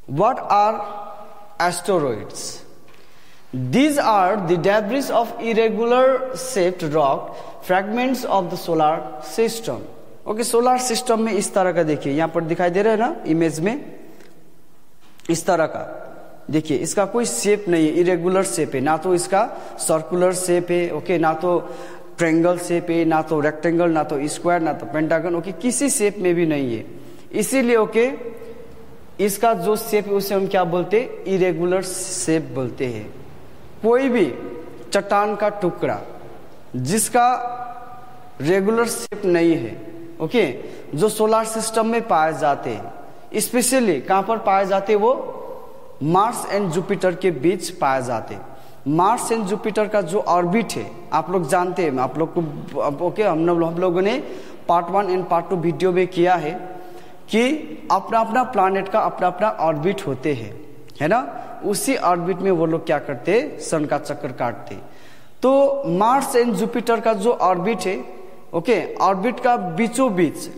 What are asteroids? These are the debris of irregular shaped rock fragments of the solar system. Okay, solar system में इस तरह का देखिए, यहां पर दिखाई दे रहा है ना इमेज में, इस तरह का देखिए, इसका कोई शेप नहीं है, इरेगुलर शेप है, ना तो इसका सर्कुलर शेप है, ओके, ना तो ट्रायंगल शेप है, ना तो रेक्टेंगल, ना तो स्क्वायर, ना तो पेंटागन, ओके, किसी शेप में भी नहीं है। इसीलिए ओके इसका जो शेप है उसे हम क्या बोलते हैं? इरेगुलर शेप बोलते हैं। कोई भी चट्टान का टुकड़ा जिसका रेगुलर शेप नहीं है, ओके, जो सोलर सिस्टम में पाए जाते हैं, स्पेशली कहां पर पाए जाते हैं? वो मार्स एंड जुपिटर के बीच पाए जाते हैं। मार्स एंड जुपिटर का जो ऑर्बिट है आप लोग जानते हैं, आप लोग को ओके, हम लोगों ने पार्ट 1 एंड पार्ट 2 वीडियो में किया है कि अपना अपना प्लैनेट का अपना अपना ऑर्बिट होते हैं, है ना। उसी ऑर्बिट में वो लोग क्या करते हैं? सन का चक्कर काटते। तो मार्स एंड जुपिटर का जो ऑर्बिट है, ओके, ऑर्बिट का बीचों बीच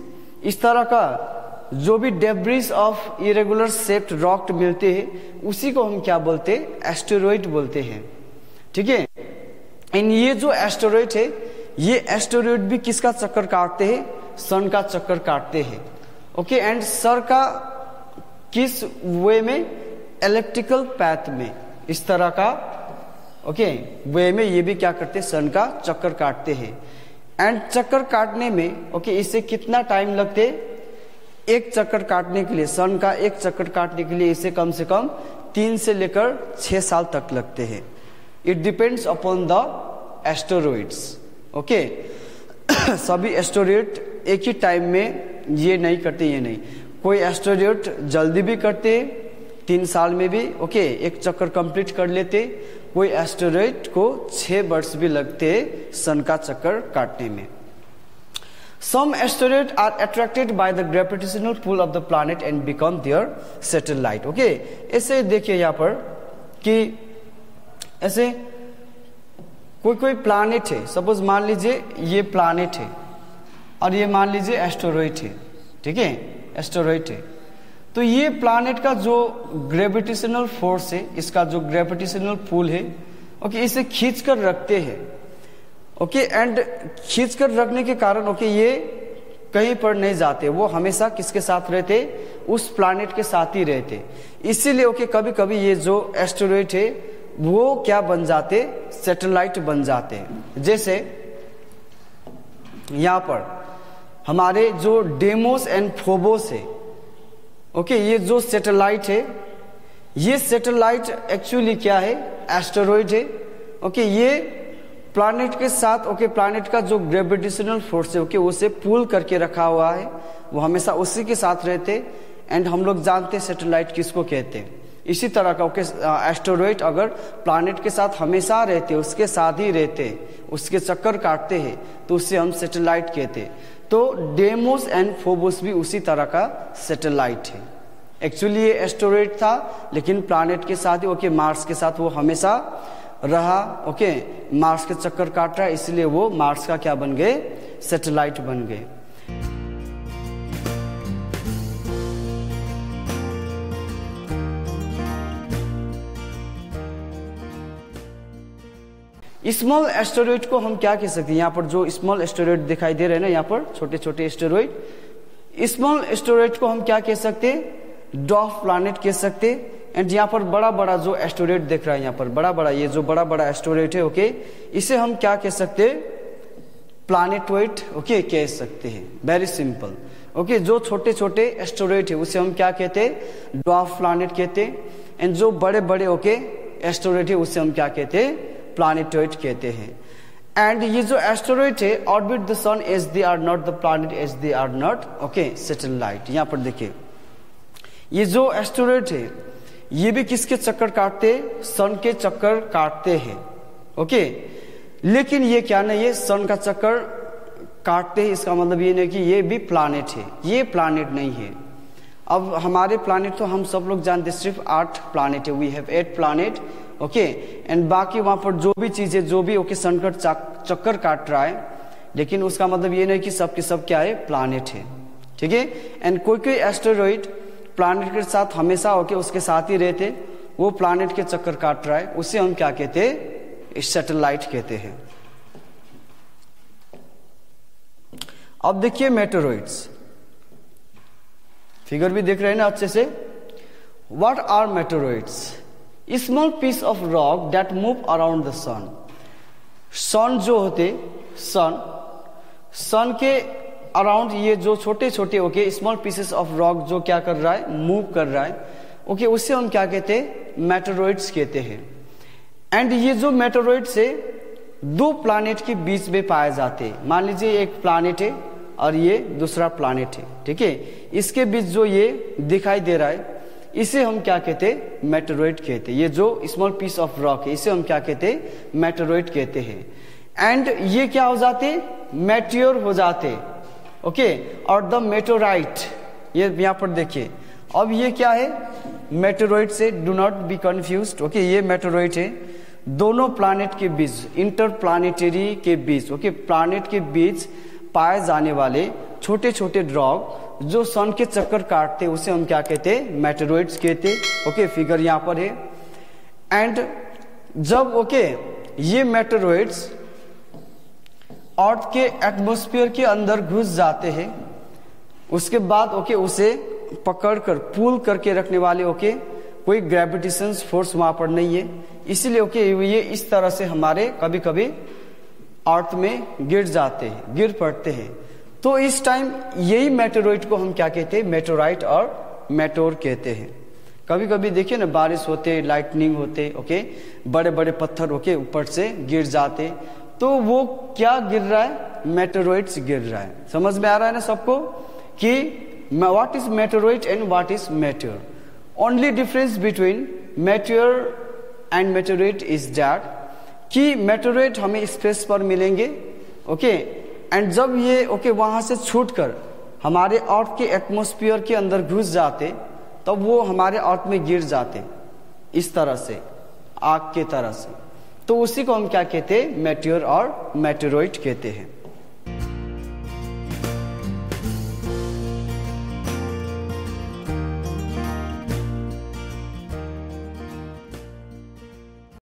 इस तरह का जो भी debris of irregular shaped rock मिलते हैं उसी को हम क्या बोलते हैं? एस्टेरॉइड बोलते हैं, ठीक है। एंड ये जो एस्टेरॉइड है, ये एस्टेरॉइड भी किसका चक्कर काटते हैं? सन का चक्कर काटते हैं, ओके। एंड सर का किस वे में? इलेप्टिकल पैथ में, इस तरह का ओके वे में ये भी क्या करते हैं? सन का चक्कर काटते हैं। एंड चक्कर काटने में ओके इसे कितना टाइम लगते? एक चक्कर काटने के लिए, सन का एक चक्कर काटने के लिए इसे कम से कम 3 से लेकर 6 साल तक लगते हैं। It depends upon the asteroids, okay. सभी एस्टेरॉइड एक ही टाइम में ये नहीं करते, ये नहीं, कोई एस्टेरॉइड जल्दी भी करते 3 साल में भी, ओके, एक चक्कर कंप्लीट कर लेते। कोई एस्टेरॉइड को 6 वर्ष भी लगते सन का चक्कर काटने में। Some asteroids are attracted by the gravitational pull of the planet and become their satellite, okay. ऐसे देखिए यहाँ पर कि ऐसे कोई प्लैनेट है, सपोज मान लीजिए ये प्लैनेट है और ये मान लीजिए एस्टेरॉइड है, ठीक है, एस्टेरॉइड है। तो ये प्लैनेट का जो ग्रेविटेशनल फोर्स है, इसका जो ग्रेविटेशनल पुल है, ओके, इसे खींच कर रखते हैं, ओके। एंड खींच कर रखने के कारण ओके ये कहीं पर नहीं जाते, वो हमेशा किसके साथ रहते? उस प्लैनेट के साथ ही रहते। इसीलिए ओके कभी कभी ये जो एस्टेरॉइड है वो क्या बन जाते? सैटेलाइट बन जाते हैं। जैसे यहां पर हमारे जो डेमोस एंड फोबोस है, ओके, ये जो सैटेलाइट है, ये सैटेलाइट एक्चुअली क्या है? एस्टेरॉइड है, ओके। ये प्लैनेट के साथ ओके प्लैनेट का जो ग्रेविटेशनल फोर्स है ओके उसे पुल करके रखा हुआ है, वो हमेशा उसी के साथ रहते। एंड हम लोग जानते हैं सैटेलाइट किसको कहते हैं। इसी तरह का ओके एस्टेरॉइड अगर प्लैनेट के साथ हमेशा रहते, उसके साथ ही रहते, उसके चक्कर काटते हैं, तो उससे हम सैटेलाइट कहते हैं। तो डेमोस एंड फोबोस भी उसी तरह का सैटेलाइट है। एक्चुअली ये एस्टेरॉइड था लेकिन प्लैनेट के साथ ही ओके मार्स के साथ वो हमेशा रहा, ओके, मार्स के चक्कर काट रहा है, इसलिए वो मार्स का क्या बन गए? सैटेलाइट बन गए। स्मॉल एस्टेरॉइड को हम क्या कह सकते हैं? यहाँ पर जो स्मॉल एस्टेरॉइड दिखाई दे रहे हैं ना, यहाँ पर छोटे छोटे एस्टेरॉइड, स्मॉल एस्टेरॉइड को हम क्या कह सकते हैं? ड्वार्फ प्लैनेट कह सकते हैं। एंड यहाँ पर बड़ा बड़ा जो एस्टेरॉइड दिख रहा है, यहाँ पर बड़ा बड़ा, ये जो बड़ा बड़ा एस्टेरॉइड है ओके, इसे हम क्या कह सकते हैं? प्लैनेटॉइड ओके कह सकते हैं। Very simple, okay. जो छोटे छोटे एस्टेरॉइड है उसे हम क्या कहते हैं? ड्वार्फ प्लैनेट कहते हैं। एंड जो बड़े बड़े ओके एस्टेरॉइड है उसे हम क्या कहते हैं? प्लैनेटॉइड कहते हैं। एंड ये जो एस्टेरॉइड है orbit the sun as they are not the planet as they are not okay satellite. यहाँ पर देखिए ये जो एस्टेरॉइड है ये भी किसके चक्कर काटते हैं? सन के चक्कर काटते हैं, ओके। लेकिन ये क्या नहीं है? सन का चक्कर काटते हैं, इसका मतलब ये नहीं कि ये भी प्लैनेट है, ये प्लैनेट नहीं है। अब हमारे प्लैनेट तो हम सब लोग जानते हैं सिर्फ 8 प्लैनेट है, we have 8 planet, okay. And बाकी वहां पर जो भी चीजें जो भी ओके सन का चक्कर काट रहा है, लेकिन उसका मतलब ये नहीं कि सब के सब क्या है? प्लैनेट है, ठीक है। एंड कोई कोई एस्टेरॉइड प्लैनेट के साथ हमेशा ओके उसके साथ ही रहते, वो प्लैनेट के चक्कर काट रहा है, उसे हम क्या कहते हैं? सैटेलाइट कहते हैं। अब देखिए मेटेरॉइड्स, फिगर भी देख रहे हैं ना अच्छे से। What are meteoroids? Small piece of rock that move around the sun. Sun जो होते, सन के अराउंड ये जो छोटे छोटे okay small pieces of rock जो क्या कर रहा है? मूव कर रहा है, ओके उसे हम क्या कहते हैं? मेटेरॉइड्स कहते हैं। एंड ये जो मेटेरॉइड्स है दो प्लैनेट के बीच में पाए जाते हैं। मान लीजिए एक प्लैनेट है और ये दूसरा प्लैनेट है, ठीक है, इसके बीच जो ये दिखाई दे रहा है इसे हम क्या कहते हैं? मेटेरॉइड कहते हैं। ये जो स्मॉल पीस ऑफ रॉक है इसे हम क्या कहते हैं? मेटेरॉइड कहते हैं। एंड ये क्या हो जाते? मैट्योर हो जाते, ओके। और द मेटेराइट, ये यहाँ पर देखिए, अब ये क्या है? मेटेरॉइड से, do not be confused, okay. ये मेटेरॉइड है, दोनों प्लैनेट के बीच, इंटर प्लैनेटरी के बीच, ओके, प्लैनेट के बीच पाए जाने वाले छोटे छोटे रॉक जो सन के चक्कर काटते उसे हम क्या कहते हैं? मेटेरॉइड्स कहते, ओके। फिगर यहाँ पर है। एंड जब ओके ये मेटेरॉइड्स अर्थ के एटमॉस्फेयर के अंदर घुस जाते हैं, उसके बाद ओके उसे पकड़कर पुल करके रखने वाले ओके कोई ग्रेविटेशन फोर्स वहां पर नहीं है, इसीलिए ओके ये इस तरह से हमारे कभी कभी अर्थ में गिर जाते हैं, गिर पड़ते हैं। तो इस टाइम यही मेटेरॉइड को हम क्या कहते हैं? मेटेराइट और मेटोर कहते हैं। कभी कभी देखिए ना बारिश होते, लाइटनिंग होते, ओके, बड़े बड़े पत्थर ओके ऊपर से गिर जाते, तो वो क्या गिर रहा है? मेटेरॉइड्स गिर रहा है। समझ में आ रहा है ना सबको कि what is meteoroid and what is meteor? Only difference between meteor and meteoroid is that कि मेटेरॉइड हमें स्पेस पर मिलेंगे, ओके, एंड जब ये ओके वहां से छूटकर हमारे अर्थ के एटमॉस्फेयर के अंदर घुस जाते तब वो हमारे अर्थ में गिर जाते इस तरह से, आग के तरह से। तो उसी को हम क्या कहते हैं? मेटेर और मेटेरॉइड कहते हैं।